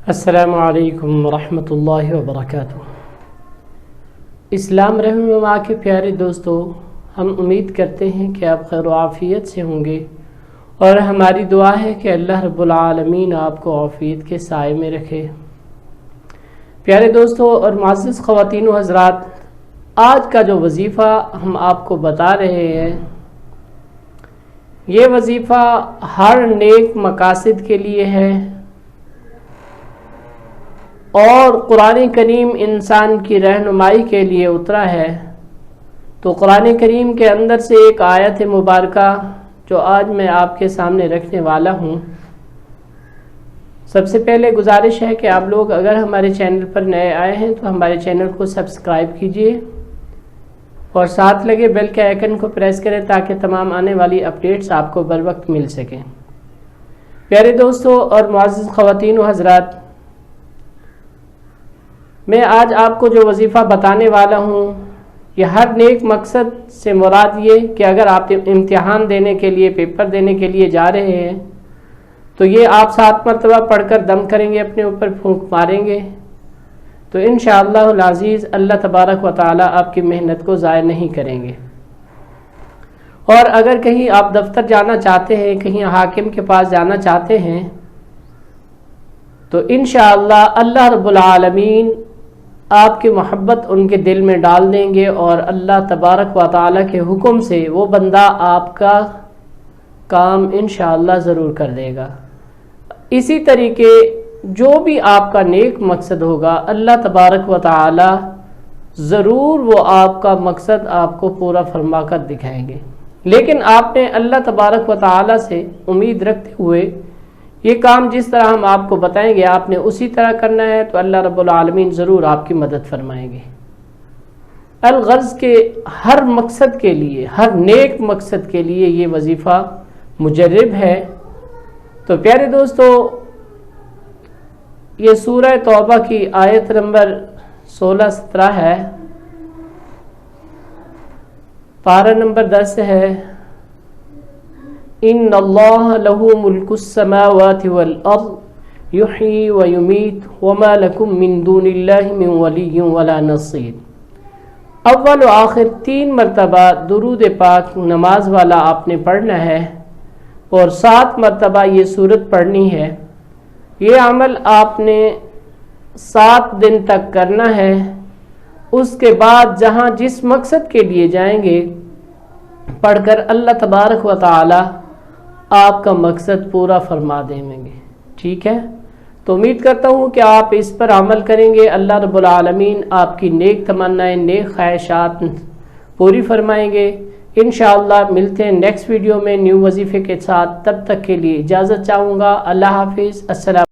السلام علیکم ورحمۃ اللہ وبرکاتہ۔ اسلام رہنما کے پیارے دوستو، ہم امید کرتے ہیں کہ آپ خیر و عافیت سے ہوں گے، اور ہماری دعا ہے کہ اللہ رب العالمین آپ کو عافیت کے سائے میں رکھے۔ پیارے دوستو اور معزز خواتین و حضرات، آج کا جو وظیفہ ہم آپ کو بتا رہے ہیں، یہ وظیفہ ہر نیک مقاصد کے لیے ہے، اور قرآن کریم انسان کی رہنمائی کے لیے اترا ہے۔ تو قرآن کریم کے اندر سے ایک آیت مبارکہ جو آج میں آپ کے سامنے رکھنے والا ہوں۔ سب سے پہلے گزارش ہے کہ آپ لوگ اگر ہمارے چینل پر نئے آئے ہیں تو ہمارے چینل کو سبسکرائب کیجئے اور ساتھ لگے بیل کے آئیکن کو پریس کریں تاکہ تمام آنے والی اپڈیٹس آپ کو بر وقت مل سکیں۔ پیارے دوستو اور معزز خواتین و حضرات، میں آج آپ کو جو وظیفہ بتانے والا ہوں، یہ ہر نیک مقصد سے مراد یہ کہ اگر آپ امتحان دینے کے لیے، پیپر دینے کے لیے جا رہے ہیں تو یہ آپ 7 مرتبہ پڑھ کر دم کریں گے، اپنے اوپر پھونک ماریں گے تو انشاءاللہ العزیز اللہ تبارک و تعالی آپ کی محنت کو ضائع نہیں کریں گے۔ اور اگر کہیں آپ دفتر جانا چاہتے ہیں، کہیں حاکم کے پاس جانا چاہتے ہیں تو انشاءاللہ اللہ رب العالمین آپ کی محبت ان کے دل میں ڈال دیں گے، اور اللہ تبارک و تعالی کے حکم سے وہ بندہ آپ کا کام انشاءاللہ ضرور کر دے گا۔ اسی طریقے جو بھی آپ کا نیک مقصد ہوگا، اللہ تبارک و تعالی ضرور وہ آپ کا مقصد آپ کو پورا فرما کر دکھائیں گے۔ لیکن آپ نے اللہ تبارک و تعالی سے امید رکھتے ہوئے یہ کام جس طرح ہم آپ کو بتائیں گے آپ نے اسی طرح کرنا ہے، تو اللہ رب العالمین ضرور آپ کی مدد فرمائیں گے۔ الغرض کے ہر مقصد کے لیے، ہر نیک مقصد کے لیے یہ وظیفہ مجرب ہے۔ تو پیارے دوستو، یہ سورہ توبہ کی آیت نمبر 16-17 ہے، پارہ نمبر 10 ہے۔ ان اللہ لہ ملک السماوات والارض یحیی ویمیت وما لکم من دون اللہ من ولی ولا نصیر۔ اول و آخر 3 مرتبہ درود پاک نماز والا آپ نے پڑھنا ہے، اور 7 مرتبہ یہ سورت پڑھنی ہے۔ یہ عمل آپ نے 7 دن تک کرنا ہے۔ اس کے بعد جہاں جس مقصد کے لیے جائیں گے، پڑھ کر اللہ تبارک و تعالی آپ کا مقصد پورا فرما دیں گے۔ ٹھیک ہے؟ تو امید کرتا ہوں کہ آپ اس پر عمل کریں گے۔ اللہ رب العالمین آپ کی نیک تمنائیں، نیک خواہشات پوری فرمائیں گے۔ انشاءاللہ ملتے ہیں نیکسٹ ویڈیو میں نیو وظیفے کے ساتھ۔ تب تک کے لیے اجازت چاہوں گا۔ اللہ حافظ۔ السلام